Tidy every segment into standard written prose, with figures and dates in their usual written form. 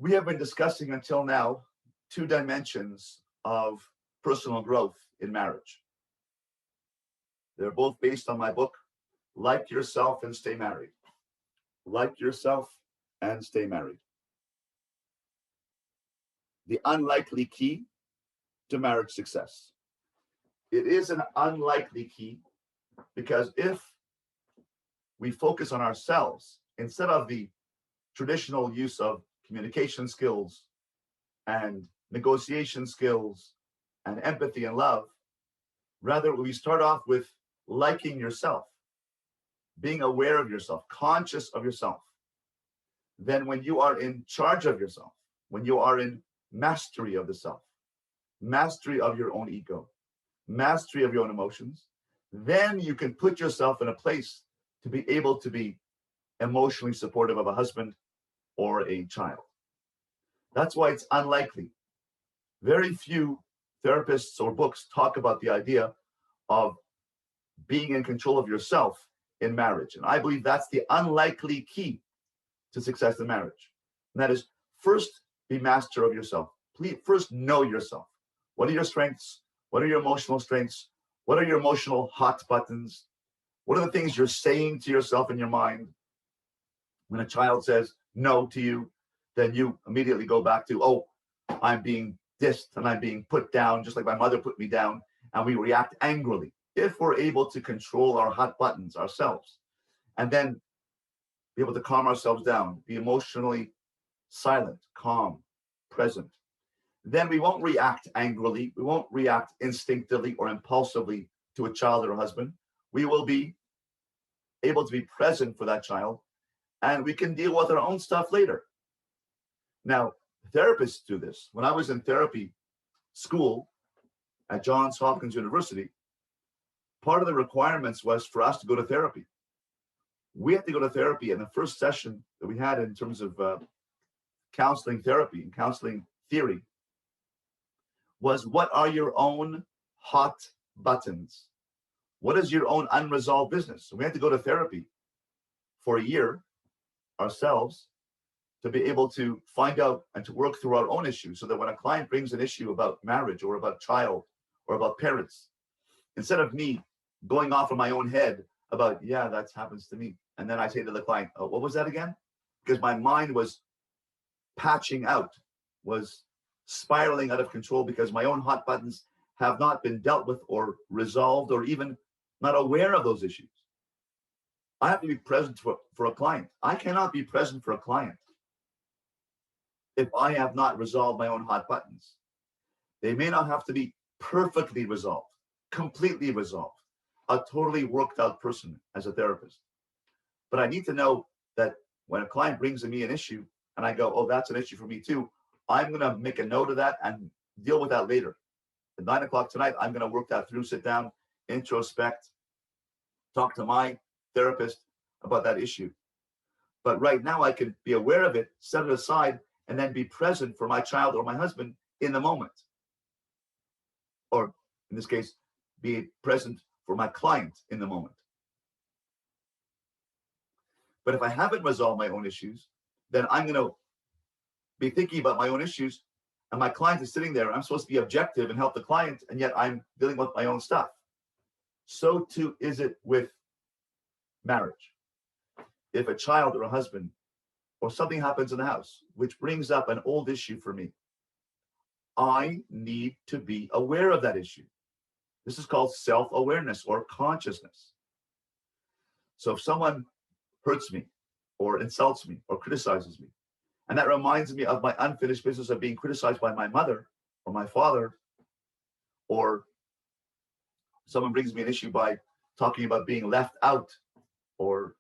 We have been discussing until now two dimensions of personal growth in marriage. They're both based on my book, Like Yourself and Stay Married. Like Yourself and Stay Married. The unlikely key to marriage success. It is an unlikely key because if we focus on ourselves instead of the traditional use of communication skills and negotiation skills and empathy and love, rather we start off with liking yourself, being aware of yourself, conscious of yourself. Then when you are in charge of yourself, when you are in mastery of the self, mastery of your own ego, mastery of your own emotions, then you can put yourself in a place to be able to be emotionally supportive of a husband or a child. That's why it's unlikely. Very few therapists or books talk about the idea of being in control of yourself in marriage. And I believe that's the unlikely key to success in marriage. And that is, first, be master of yourself. Please, first know yourself. What are your strengths? What are your emotional strengths? What are your emotional hot buttons? What are the things you're saying to yourself in your mind? When a child says no to you, then you immediately go back to, oh, I'm being dissed and I'm being put down, just like my mother put me down, and we react angrily. If we're able to control our hot buttons ourselves, and then be able to calm ourselves down, be emotionally silent, calm, present, then we won't react angrily, we won't react instinctively or impulsively to a child or a husband. We will be able to be present for that child, and we can deal with our own stuff later. Now, therapists do this. When I was in therapy school at Johns Hopkins University, part of the requirements was for us to go to therapy. We had to go to therapy, and the first session that we had in terms of counseling therapy and counseling theory was, what are your own hot buttons? What is your own unresolved business? So we had to go to therapy for a year ourselves to be able to find out and to work through our own issues, so that when a client brings an issue about marriage or about child or about parents, instead of me going off in my own head about, yeah, that happens to me, and then I say to the client, oh, what was that again? Because my mind was patching out, was spiraling out of control, because my own hot buttons have not been dealt with or resolved, or even not aware of those issues. I have to be present for a client. I cannot be present for a client if I have not resolved my own hot buttons. They may not have to be perfectly resolved, completely resolved, a totally worked out person as a therapist. But I need to know that when a client brings me an issue and I go, oh, that's an issue for me too, I'm going to make a note of that and deal with that later. At 9 o'clock tonight, I'm going to work that through, sit down, introspect, talk to my therapist about that issue. But right now I can be aware of it, set it aside, and then be present for my child or my husband in the moment. Or in this case, be present for my client in the moment. But if I haven't resolved my own issues, then I'm going to be thinking about my own issues, and my client is sitting there. I'm supposed to be objective and help the client, and yet I'm dealing with my own stuff. So too is it with marriage. If a child or a husband or something happens in the house which brings up an old issue for me, I need to be aware of that issue. This is called self-awareness or consciousness. So if someone hurts me or insults me or criticizes me, and that reminds me of my unfinished business of being criticized by my mother or my father, or someone brings me an issue by talking about being left out or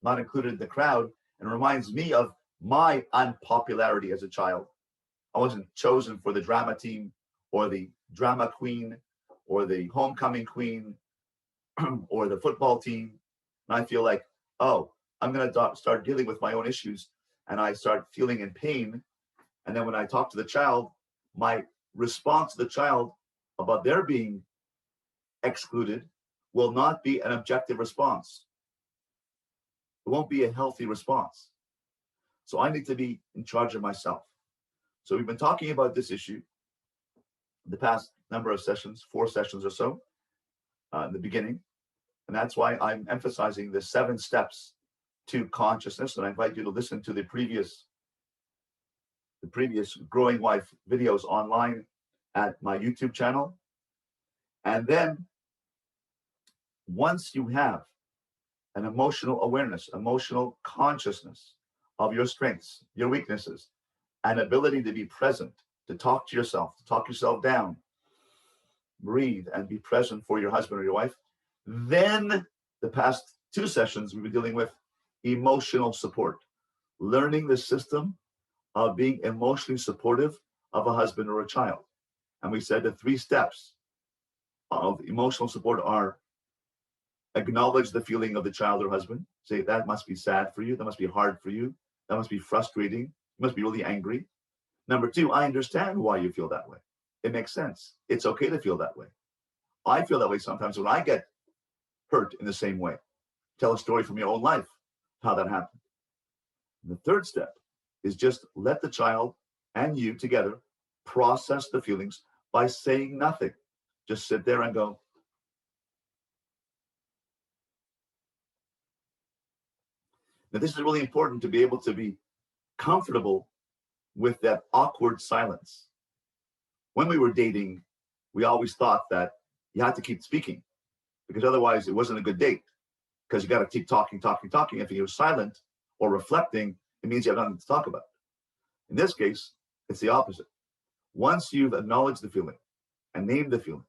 not included in the crowd, and reminds me of my unpopularity as a child. I wasn't chosen for the drama team or the drama queen or the homecoming queen or the football team. And I feel like, oh, I'm going to start dealing with my own issues, and I start feeling in pain. And then when I talk to the child, my response to the child about their being excluded will not be an objective response. It won't be a healthy response. So I need to be in charge of myself. So we've been talking about this issue the past number of sessions, 4 sessions or so, in the beginning. And that's why I'm emphasizing the 7 steps to consciousness. And I invite you to listen to the previous Growing Wife videos online at my YouTube channel. And then once you have an emotional awareness, emotional consciousness of your strengths, your weaknesses, and ability to be present, to talk to yourself, to talk yourself down, breathe, and be present for your husband or your wife, then the past 2 sessions we've been dealing with emotional support, learning the system of being emotionally supportive of a husband or a child. And we said the 3 steps of emotional support are: acknowledge the feeling of the child or husband. Say, that must be sad for you. That must be hard for you. That must be frustrating. You must be really angry. Number 2, I understand why you feel that way. It makes sense. It's okay to feel that way. I feel that way sometimes when I get hurt in the same way. Tell a story from your own life, how that happened. And the 3rd step is just let the child and you together process the feelings by saying nothing. Just sit there and go. Now, this is really important to be able to be comfortable with that awkward silence. When we were dating, we always thought that you had to keep speaking because otherwise it wasn't a good date, because you got to keep talking. If you're silent or reflecting, it means you have nothing to talk about. In this case, it's the opposite. Once you've acknowledged the feeling and named the feeling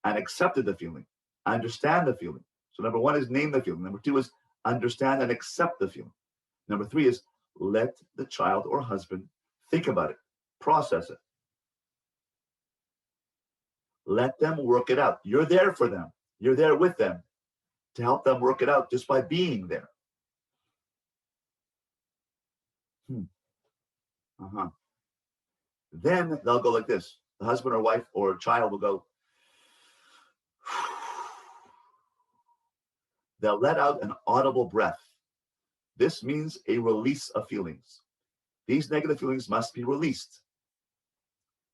and accepted the feeling, understand the feeling. So number 1 is name the feeling. Number 2 is understand and accept the feeling. Number 3 is let the child or husband think about it, process it. Let them work it out. You're there for them. You're there with them to help them work it out just by being there. Then they'll go like this. The husband or wife or child will go. They'll let out an audible breath. This means a release of feelings. These negative feelings must be released.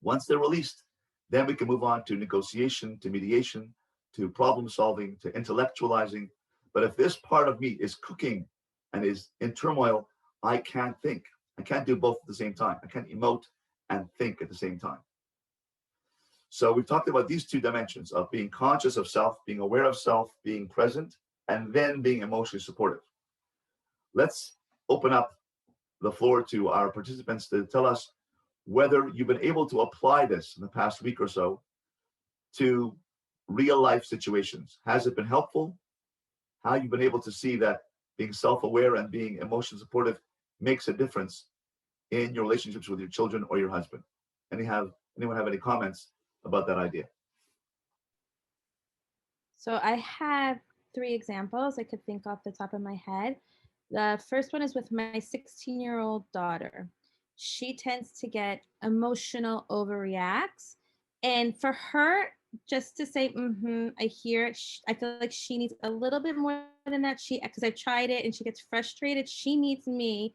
Once they're released, then we can move on to negotiation, to mediation, to problem solving, to intellectualizing. But if this part of me is cooking and is in turmoil, I can't think. I can't do both at the same time. I can't emote and think at the same time. So we've talked about these 2 dimensions of being conscious of self, being aware of self, being present, and then being emotionally supportive. Let's open up the floor to our participants to tell us whether you've been able to apply this in the past week or so to real life situations. Has it been helpful? How you've been able to see that being self-aware and being emotionally supportive makes a difference in your relationships with your children or your husband. Anyone have any comments about that idea? So I have 3 examples I could think off the top of my head. The first one is with my 16-year-old daughter. She tends to get emotional, overreacts. And for her, just to say, I hear it, I feel like she needs a little bit more than that. Because I've tried it and she gets frustrated. She needs me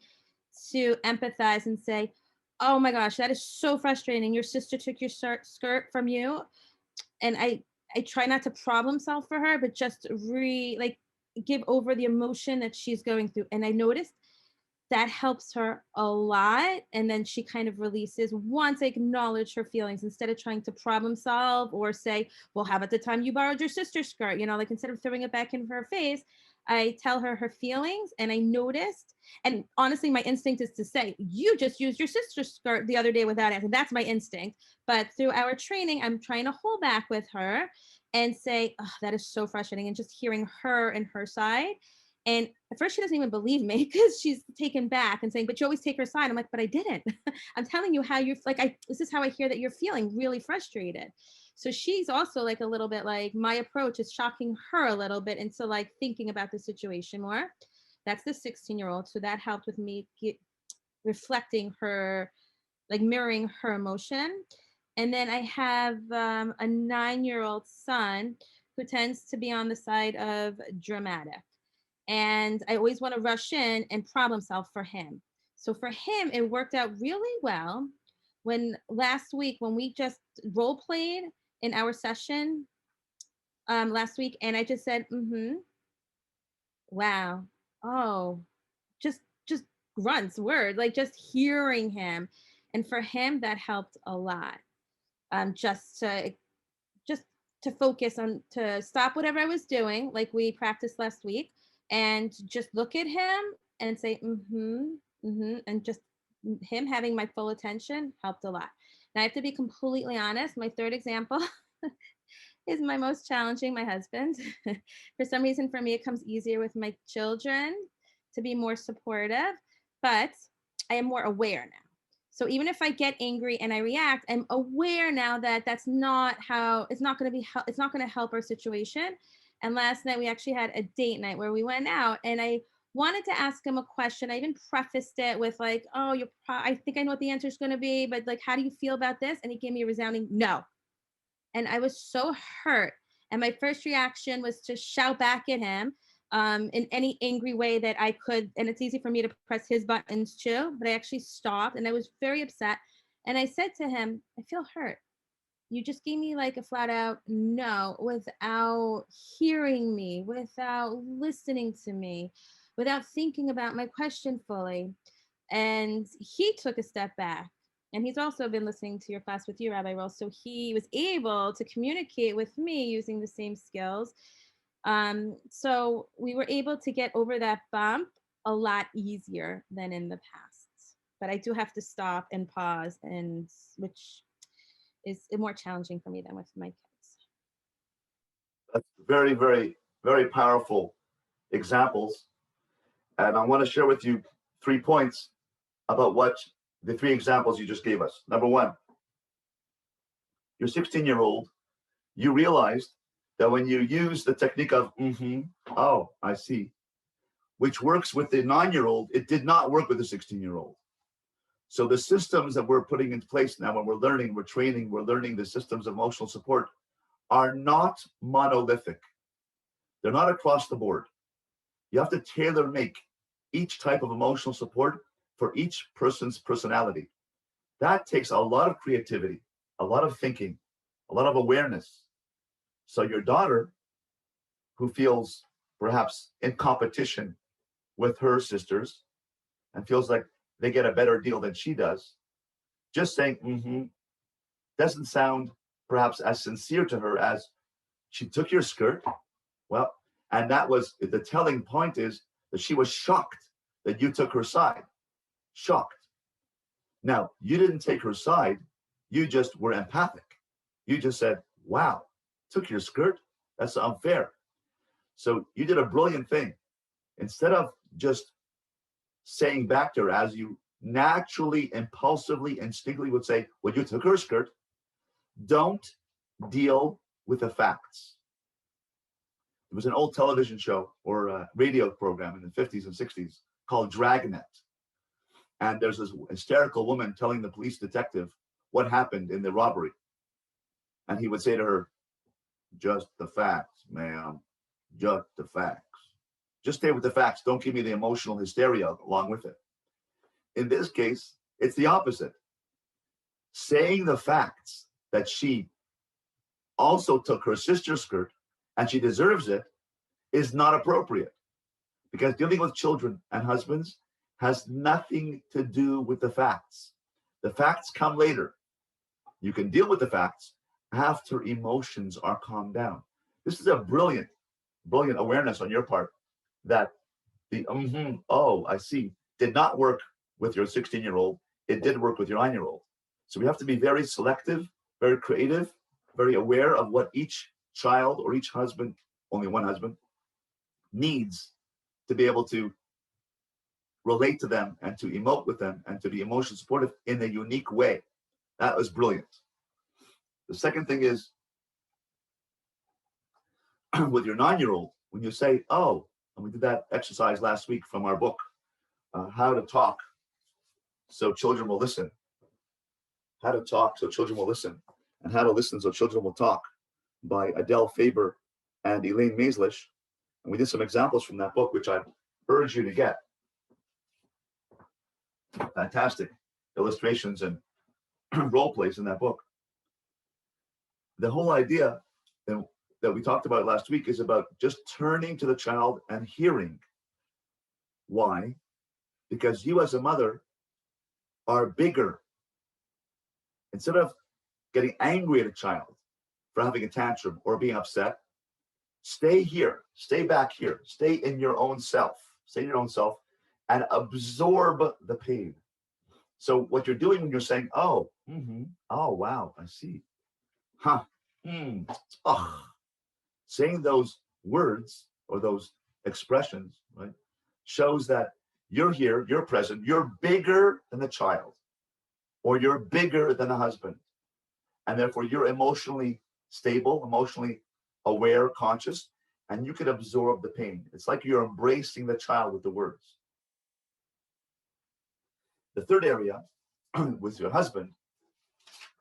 to empathize and say, oh my gosh, that is so frustrating. Your sister took your skirt from you. And I try not to problem solve for her, but just give over the emotion that she's going through. And I noticed that helps her a lot. And then she kind of releases once I acknowledge her feelings instead of trying to problem solve or say, well, how about the time you borrowed your sister's skirt? Instead of throwing it back in her face, I tell her her feelings. And I noticed, and honestly, my instinct is to say, you just used your sister's skirt the other day without asking. That's my instinct. But through our training, I'm trying to hold back with her and say, oh, that is so frustrating. And just hearing her and her side. And at first she doesn't even believe me because she's taken back and saying, but you always take her side. I'm like, but I didn't. I'm telling you how you're this is how I hear that you're feeling really frustrated. So she's also like a little bit like my approach is shocking her a little bit into like thinking about the situation more. That's the 16-year-old. So that helped with me reflecting her, like mirroring her emotion. And then I have a 9-year-old son who tends to be on the side of dramatic. And I always want to rush in and problem solve for him. So for him, it worked out really well When last week, when we just role played in our session last week, and I just said, wow, oh, just grunts, word, like just hearing him. And for him, that helped a lot. Just to just to focus on, to stop whatever I was doing, like we practiced last week, and just look at him and say, and just him having my full attention helped a lot. And I have to be completely honest, my third example is my most challenging, my husband. For some reason, for me, it comes easier with my children to be more supportive, but I am more aware now. So even if I get angry and I react, I'm aware now that that's not how, it's not going to be, it's not going to help our situation. And last night we actually had a date night where we went out, and I wanted to ask him a question. I even prefaced it with like, oh, I think I know what the answer is going to be, but like, how do you feel about this? And he gave me a resounding no. And I was so hurt. And my first reaction was to shout back at him in any angry way that I could. And it's easy for me to press his buttons too, but I actually stopped and I was very upset. And I said to him, I feel hurt. You just gave me like a flat out no without hearing me, without listening to me, without thinking about my question fully. And he took a step back. And he's also been listening to your class with you, Rabbi Roll. So he was able to communicate with me using the same skills. So we were able to get over that bump a lot easier than in the past. But I do have to stop and pause, and which is more challenging for me than with my kids. That's very, very, very powerful examples. And I want to share with you 3 points about what the 3 examples you just gave us. Number one, your 16-year-old, you realized that when you use the technique of, oh, I see, which works with the 9-year-old, it did not work with the 16-year-old. So the systems that we're putting into place now, when we're learning, we're training, we're learning the systems of emotional support are not monolithic. They're not across the board. You have to tailor make each type of emotional support for each person's personality. That takes a lot of creativity, a lot of thinking, a lot of awareness. So your daughter, who feels perhaps in competition with her sisters and feels like they get a better deal than she does, just saying doesn't sound perhaps as sincere to her as she took your skirt. Well, and that was the telling point, is that she was shocked that you took her side. Shocked. Now, you didn't take her side, you just were empathic. You just said, wow, took your skirt? That's unfair. So you did a brilliant thing. Instead of just saying back to her as you naturally, impulsively, instinctively would say, well, you took her skirt, don't deal with the facts. There was an old television show or a radio program in the 50s and 60s called Dragnet. And there's this hysterical woman telling the police detective what happened in the robbery. And he would say to her, just the facts, ma'am, just the facts. Just stay with the facts. Don't give me the emotional hysteria along with it. In this case, it's the opposite. Saying the facts that she also took her sister's skirt and she deserves it is not appropriate, because dealing with children and husbands has nothing to do with the facts. The facts come later. You can deal with the facts after emotions are calmed down. This is a brilliant, brilliant awareness on your part that the oh, I see, did not work with your 16-year-old. It did work with your 9-year-old. So we have to be very selective, very creative, very aware of what each child or each husband, only one husband, needs to be able to relate to them and to emote with them and to be emotionally supportive in a unique way. That was brilliant. The second thing is with your 9-year-old, when you say, oh, and we did that exercise last week from our book, How to Talk So Children Will Listen. How to Talk So Children Will Listen, and How to Listen So Children Will Talk by Adele Faber and Elaine Maislish. And we did some examples from that book, which I urge you to get. Fantastic illustrations and role plays in that book. The whole idea that we talked about last week is about just turning to the child and hearing. Why? Because you as a mother are bigger. Instead of getting angry at a child for having a tantrum or being upset, stay here, stay back here, stay in your own self, and absorb the pain. So what you're doing when you're saying, oh, oh, wow, I see. Huh. Oh. Saying those words or those expressions, right, shows that you're here, you're present, you're bigger than the child, or you're bigger than the husband. And therefore you're emotionally stable, emotionally aware, conscious, and you can absorb the pain. It's like you're embracing the child with the words. The third area with your husband,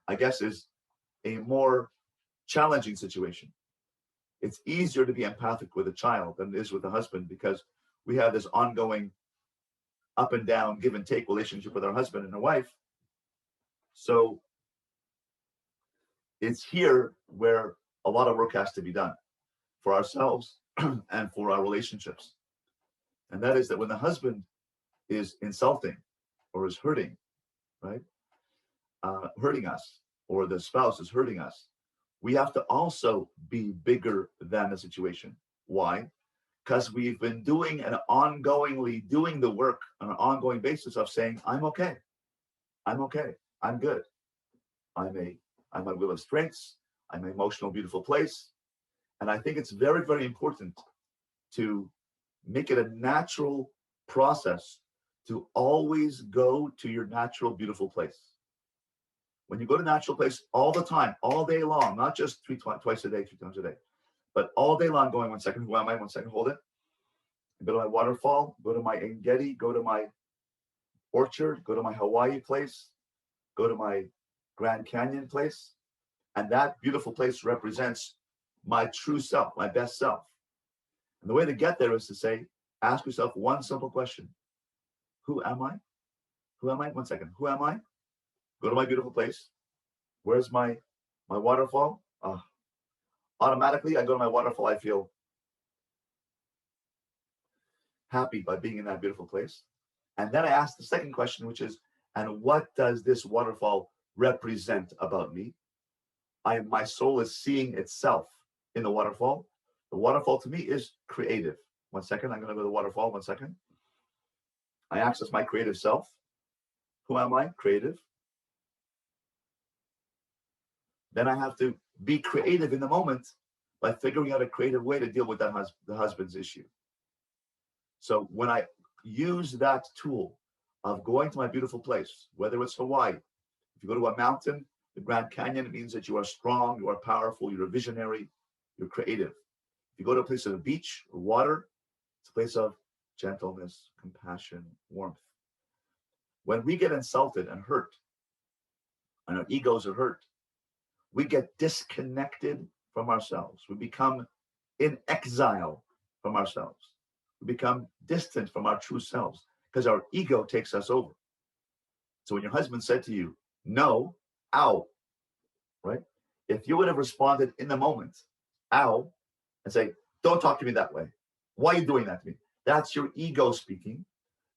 I guess, is a more challenging situation. It's easier to be empathic with a child than it is with a husband because we have this ongoing up and down, give and take relationship with our husband and our wife. So it's here where a lot of work has to be done for ourselves and for our relationships. And that is that when the husband is insulting or is hurting, right, hurting us, or the spouse is hurting us, we have to also be bigger than the situation. Why? Because we've been doing the work on an ongoing basis of saying, I'm okay, I'm good, I'm my will of strengths, I'm an emotional, beautiful place. And I think it's very, very important to make it a natural process to always go to your natural, beautiful place. When you go to natural place all the time, all day long, not just twice a day, 3 times a day, but all day long going, 1 second, who am I? 1 second, hold it. Go to my waterfall, go to my Engedi, go to my orchard, go to my Hawaii place, go to my Grand Canyon place. And that beautiful place represents my true self, my best self. And the way to get there is to say, ask yourself one simple question. Who am I? Who am I? 1 second. Who am I? Go to my beautiful place. Where's my waterfall? Automatically, I go to my waterfall. I feel happy by being in that beautiful place. And then I ask the second question, which is, and what does this waterfall represent about me? My soul is seeing itself in the waterfall. The waterfall to me is creative. 1 second, I'm going to go to the waterfall. 1 second. I access my creative self. Who am I? Creative. Then I have to be creative in the moment by figuring out a creative way to deal with the husband's issue. So when I use that tool of going to my beautiful place, whether it's Hawaii, if you go to a mountain, the Grand Canyon, it means that you are strong, you are powerful, you're a visionary, you're creative. If you go to a place of the beach or water, it's a place of gentleness, compassion, warmth. When we get insulted and hurt, and our egos are hurt, we get disconnected from ourselves. We become in exile from ourselves. We become distant from our true selves because our ego takes us over. So when your husband said to you, no, ow, right? If you would have responded in the moment, ow, and say, don't talk to me that way. Why are you doing that to me? That's your ego speaking.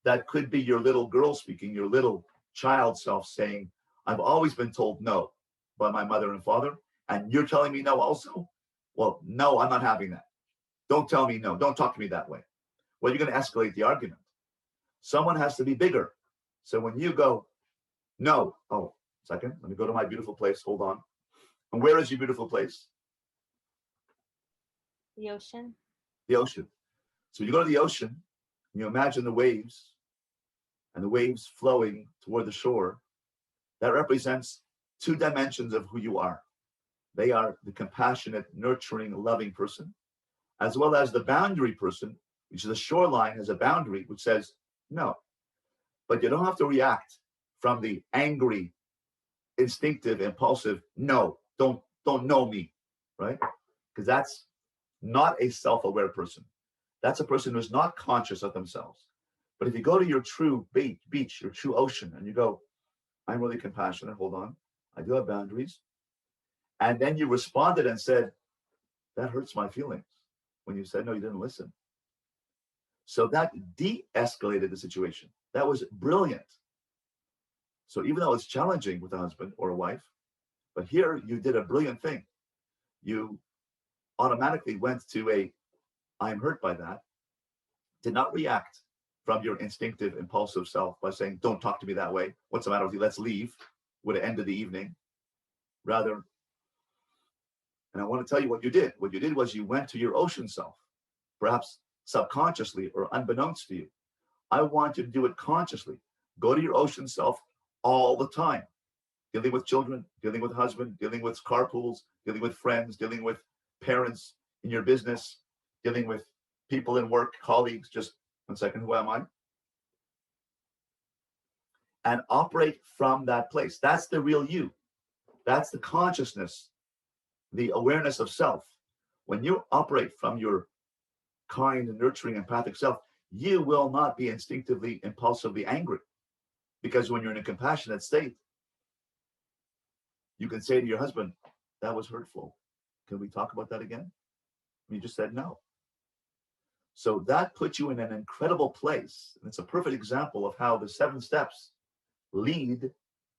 That could be your little girl speaking, your little child self saying, I've always been told no by my mother and father, and you're telling me no also? Well, no, I'm not having that. Don't tell me no. Don't talk to me that way. Well, you're going to escalate the argument. Someone has to be bigger. So when you go, no, oh, second, let me go to my beautiful place. Hold on. And where is your beautiful place? The ocean. The ocean. So you go to the ocean, you imagine the waves, and the waves flowing toward the shore. That represents 2 dimensions of who you are. They are the compassionate, nurturing, loving person, as well as the boundary person, which is the shoreline has a boundary which says no. But you don't have to react from the angry, instinctive, impulsive, no, don't know me, right? Because that's not a self-aware person. That's a person who's not conscious of themselves. But if you go to your true beach, your true ocean, and you go, I'm really compassionate, hold on. I do have boundaries. And then you responded and said, that hurts my feelings. When you said no, you didn't listen. So that de-escalated the situation. That was brilliant. So even though it's challenging with a husband or a wife, but here you did a brilliant thing. You automatically went to a, I'm hurt by that, did not react from your instinctive, impulsive self by saying, don't talk to me that way. What's the matter with you? Let's leave. Would have ended the evening. Rather, and I want to tell you what you did. What you did was you went to your ocean self, perhaps subconsciously or unbeknownst to you. I want you to do it consciously. Go to your ocean self all the time. Dealing with children, dealing with husband, dealing with carpools, dealing with friends, dealing with parents in your business, dealing with people in work, colleagues. Just 1 second, who am I? And operate from that place. That's the real you. That's the consciousness, the awareness of self. When you operate from your kind, nurturing, empathic self, you will not be instinctively, impulsively angry. Because when you're in a compassionate state, you can say to your husband, that was hurtful. Can we talk about that again? And you just said no. So that puts you in an incredible place. And it's a perfect example of how the 7 steps lead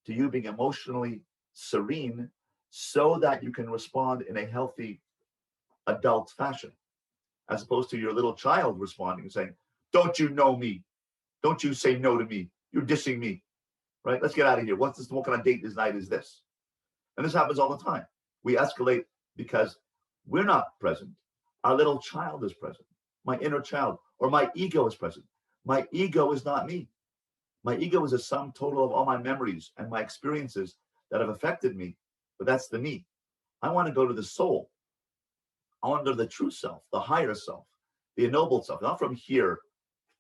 to you being emotionally serene so that you can respond in a healthy adult fashion, as opposed to your little child responding and saying, don't you know me? Don't you say no to me? You're dissing me, right? Let's get out of here. What's this? What kind of date this night is this? And this happens all the time. We escalate because we're not present. Our little child is present. My inner child or my ego is present. My ego is not me. My ego is a sum total of all my memories and my experiences that have affected me, but that's the me. I want to go to the soul. I want to go to the true self, the higher self, the ennobled self, not from here.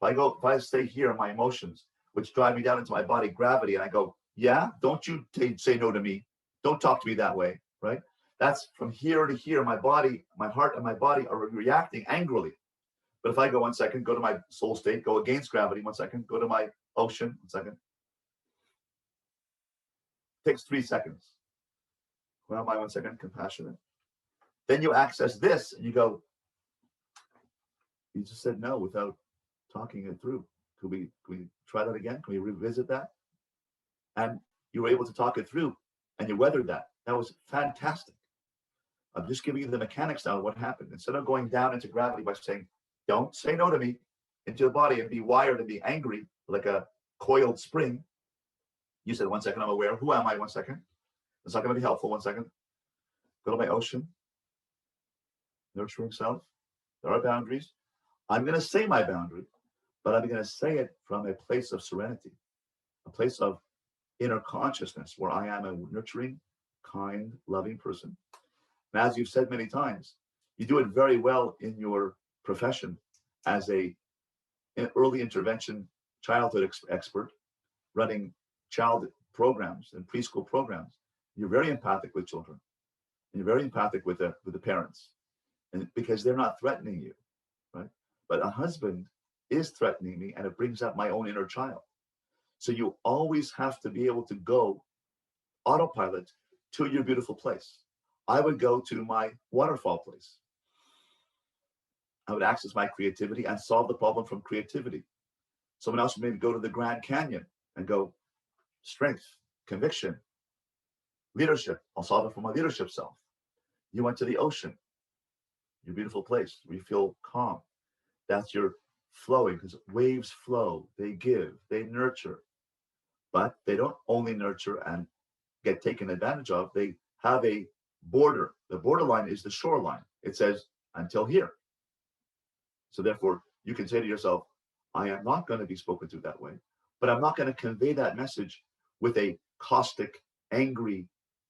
If I stay here in my emotions, which drive me down into my body gravity, and I go, yeah, don't you say no to me. Don't talk to me that way, right? That's from here to here. My body, my heart, and my body are reacting angrily. But if I go 1 second, go to my soul state, go against gravity 1 second, go to my ocean 1 second. Takes 3 seconds. Where am I 1 second? Compassionate. Then you access this and you go, you just said no without talking it through. Could we try that again? Can we revisit that? And you were able to talk it through and you weathered that. That was fantastic. I'm just giving you the mechanics now of what happened. Instead of going down into gravity by saying, don't say no to me, into the body and be wired and be angry like a coiled spring, you said 1 second, I'm aware. Who am I? 1 second. It's not going to be helpful. 1 second. Go to my ocean. Nurturing self. There are boundaries. I'm going to say my boundary, but I'm going to say it from a place of serenity, a place of inner consciousness where I am a nurturing, kind, loving person. And as you've said many times, you do it very well in your profession as an early intervention childhood expert, running child programs and preschool programs. You're very empathic with children. And you're very empathic with the parents, and because they're not threatening you, right? But a husband is threatening me, and it brings out my own inner child. So you always have to be able to go autopilot to your beautiful place. I would go to my waterfall place. I would access my creativity and solve the problem from creativity. Someone else would maybe go to the Grand Canyon and go strength, conviction, leadership. I'll solve it for my leadership self. You went to the ocean, your beautiful place where you feel calm. That's your flowing, because waves flow, they give, they nurture, but they don't only nurture and get taken advantage of. They have a border. The borderline is the shoreline. It says until here. So therefore, you can say to yourself, I am not going to be spoken to that way, but I'm not going to convey that message with a caustic, angry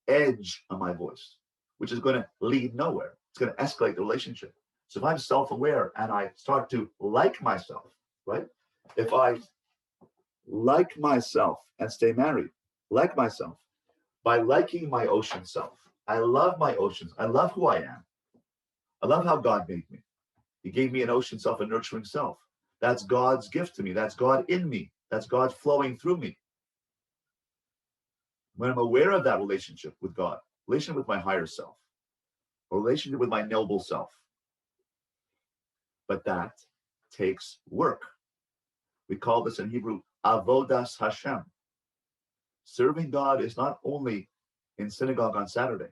edge on my voice, which is going to lead nowhere. It's going to escalate the relationship. So if I'm self-aware and I start to like myself, right? If I like myself and stay married, like myself, by liking my ocean self, I love my oceans. I love who I am. I love how God made me. He gave me an ocean self, a nurturing self. That's God's gift to me. That's God in me. That's God flowing through me. when I'm aware of that relationship with God, relationship with my higher self, or relationship with my noble self. But that takes work. We call this in Hebrew avodas Hashem. Serving God is not only in synagogue on Saturday.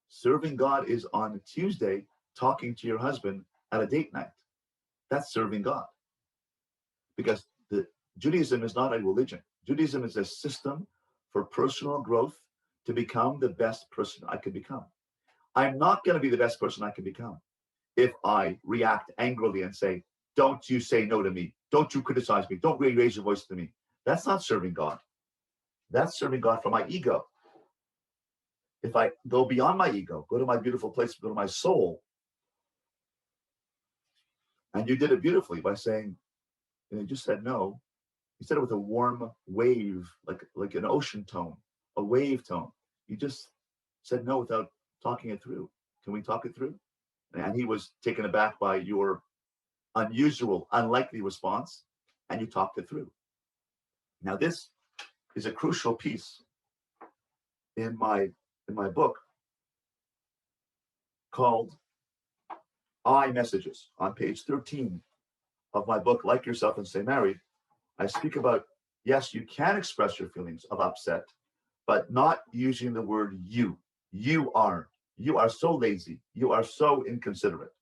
Serving God is on Tuesday talking to your husband at a date night. That's serving God. Because Judaism is not a religion. Judaism is a system for personal growth to become the best person I can become. I'm not going to be the best person I can become if I react angrily and say, don't you say no to me. Don't you criticize me. Don't raise your voice to me. That's not serving God. That's serving God for my ego. If I go beyond my ego, go to my beautiful place, go to my soul, and you did it beautifully by saying, you just said no. You said it with a warm wave, like an ocean tone, a wave tone. You just said no without talking it through. Can we talk it through? And he was taken aback by your unusual, unlikely response, and you talked it through. Now, this is a crucial piece in my book called I Messages. On page 13 of my book, Like Yourself and Stay Married, I speak about, yes, you can express your feelings of upset, but not using the word you. You are so lazy. You are so inconsiderate.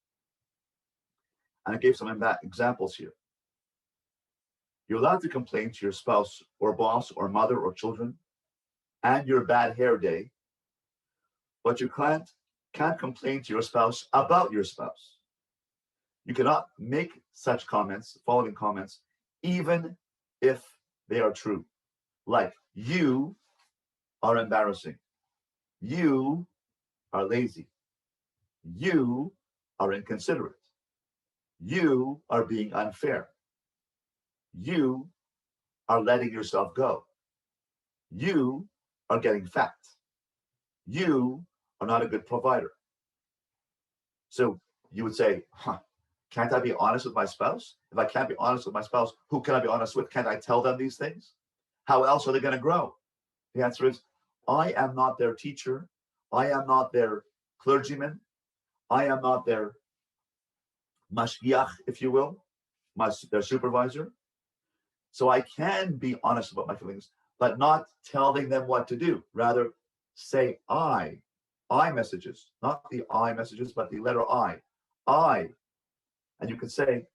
And I gave some examples here. You're allowed to complain to your spouse or boss or mother or children and your bad hair day, but you can't complain to your spouse about your spouse. You cannot make such comments, following comments, even if they are true. Like, you are embarrassing. You are lazy. You are inconsiderate. You are being unfair. You are letting yourself go. You are getting fat. You are not a good provider. So you would say, can't I be honest with my spouse? If I can't be honest with my spouse, who can I be honest with? Can't I tell them these things? How else are they going to grow? The answer is, I am not their teacher. I am not their clergyman. I am not their mashgiach, if you will, their supervisor. So I can be honest about my feelings, but not telling them what to do. Rather, say I messages, not the I messages, but the letter I. And you can say,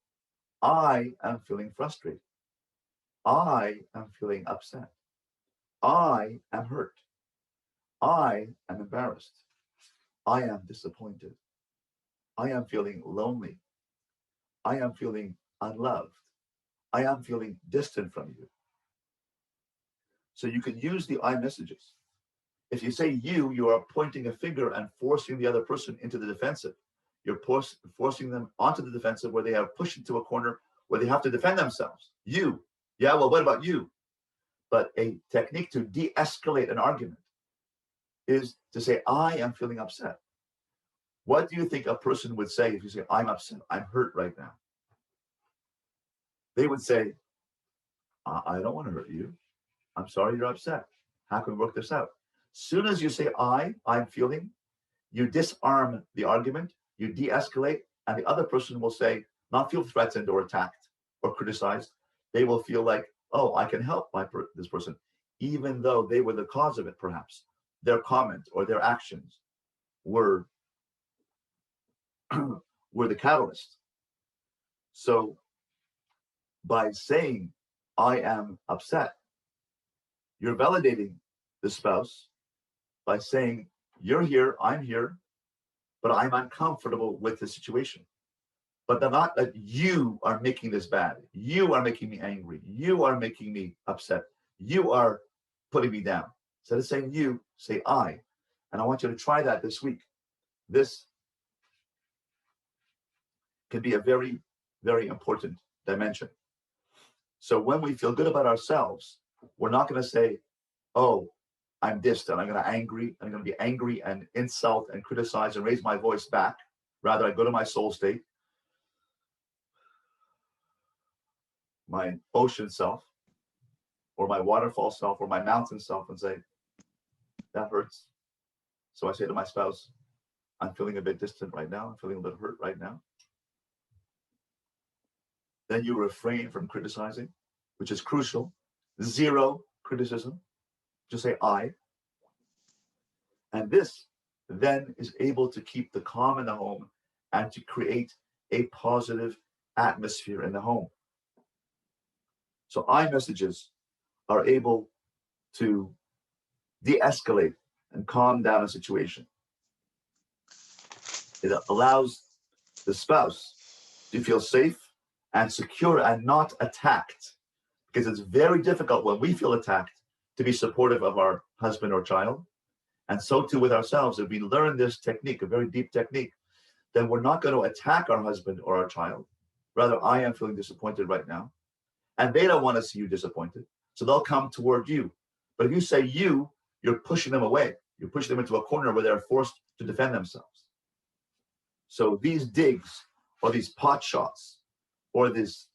I am feeling frustrated. I am feeling upset. I am hurt. I am embarrassed. I am disappointed. I am feeling lonely. I am feeling unloved. I am feeling distant from you. So you can use the I messages. If you say you are pointing a finger and forcing the other person into the defensive. You're forcing them onto the defensive where they are pushed into a corner where they have to defend themselves. You. Yeah, well, what about you? But a technique to de-escalate an argument is to say, I am feeling upset. What do you think a person would say if you say, I'm upset, I'm hurt right now? They would say, I don't want to hurt you. I'm sorry you're upset. How can we work this out? Soon as you say I'm feeling, you disarm the argument, you de-escalate, and the other person will say, not feel threatened or attacked or criticized. They will feel like, oh, I can help this person, even though they were the cause of it, perhaps. Their comment or their actions were the catalyst. So by saying, I am upset, you're validating the spouse by saying, you're here, I'm here, but I'm uncomfortable with the situation. But they're not that you are making this bad. You are making me angry. You are making me upset. You are putting me down. Instead of saying you, say I. And I want you to try that this week. This can be a very, very important dimension. So when we feel good about ourselves, we're not going to say, oh, I'm distant. I'm going to be angry and insult and criticize and raise my voice back. Rather, I go to my soul state, my ocean self, or my waterfall self or my mountain self and say, that hurts. So I say to my spouse, I'm feeling a bit distant right now. I'm feeling a bit hurt right now. Then you refrain from criticizing, which is crucial. Zero criticism. Just say I. And this then is able to keep the calm in the home and to create a positive atmosphere in the home. So I messages are able to de-escalate and calm down a situation. It allows the spouse to feel safe and secure and not attacked, because it's very difficult when we feel attacked to be supportive of our husband or child. And so too with ourselves. If we learn this technique, a very deep technique, then we're not going to attack our husband or our child. Rather, I am feeling disappointed right now. And they don't want to see you disappointed. So they'll come toward you. But if you say you, you're pushing them away. You're pushing them into a corner where they're forced to defend themselves. So these digs or these pot shots or this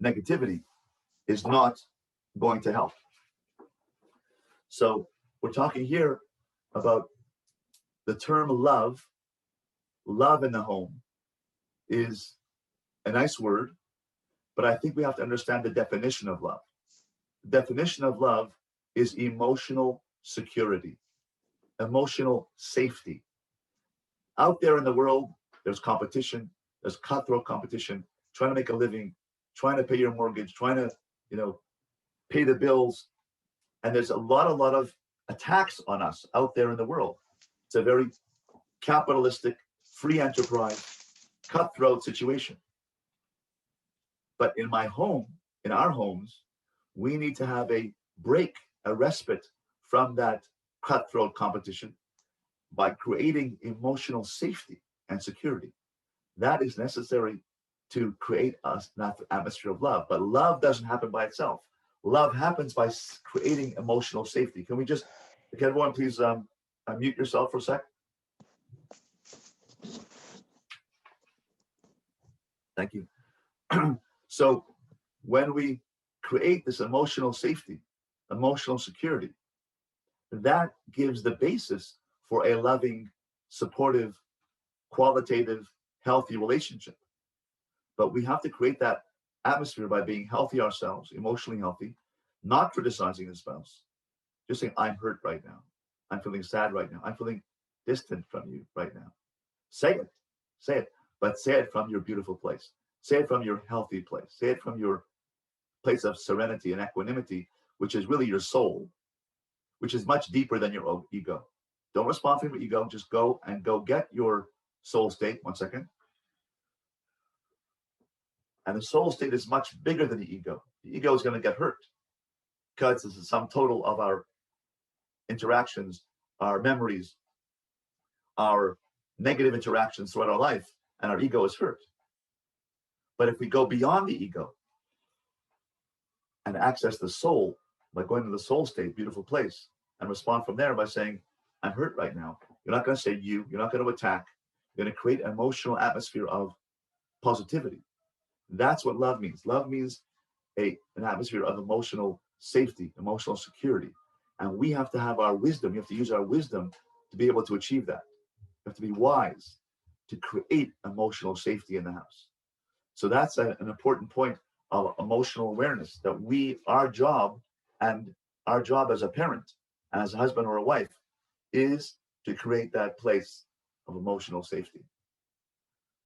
negativity is not going to help. So we're talking here about the term love. Love in the home is a nice word, but I think we have to understand the definition of love. The definition of love is emotional security, emotional safety. Out there in the world, there's competition, there's cutthroat competition, trying to make a living, trying to pay your mortgage, trying to, pay the bills. And there's a lot of attacks on us out there in the world. It's a very capitalistic, free enterprise, cutthroat situation. But in my home, in our homes, we need to have a break, a respite from that cutthroat competition by creating emotional safety and security. That is necessary to create an atmosphere of love. But love doesn't happen by itself. Love happens by creating emotional safety. Can everyone please unmute yourself for a sec? Thank you. So when we create this emotional safety, emotional security, that gives the basis for a loving, supportive, qualitative, healthy relationship. But we have to create that atmosphere by being healthy ourselves, emotionally healthy, not criticizing the spouse, just saying, I'm hurt right now. I'm feeling sad right now. I'm feeling distant from you right now. Say it, but say it from your beautiful place. Say it from your healthy place. Say it from your place of serenity and equanimity, which is really your soul, which is much deeper than your own ego. Don't respond from your ego. Just go get your soul state. 1 second. And the soul state is much bigger than the ego. The ego is going to get hurt because it's the sum total of our interactions, our memories, our negative interactions throughout our life, and our ego is hurt. But if we go beyond the ego and access the soul by going to the soul state, beautiful place, and respond from there by saying, I'm hurt right now. You're not going to say you're not going to attack. You're going to create an emotional atmosphere of positivity. That's what love means. Love means an atmosphere of emotional safety, emotional security. And we have to have our wisdom. We have to use our wisdom to be able to achieve that. We have to be wise to create emotional safety in the house. So that's an important point of emotional awareness, that our job as a parent, and as a husband or a wife, is to create that place of emotional safety.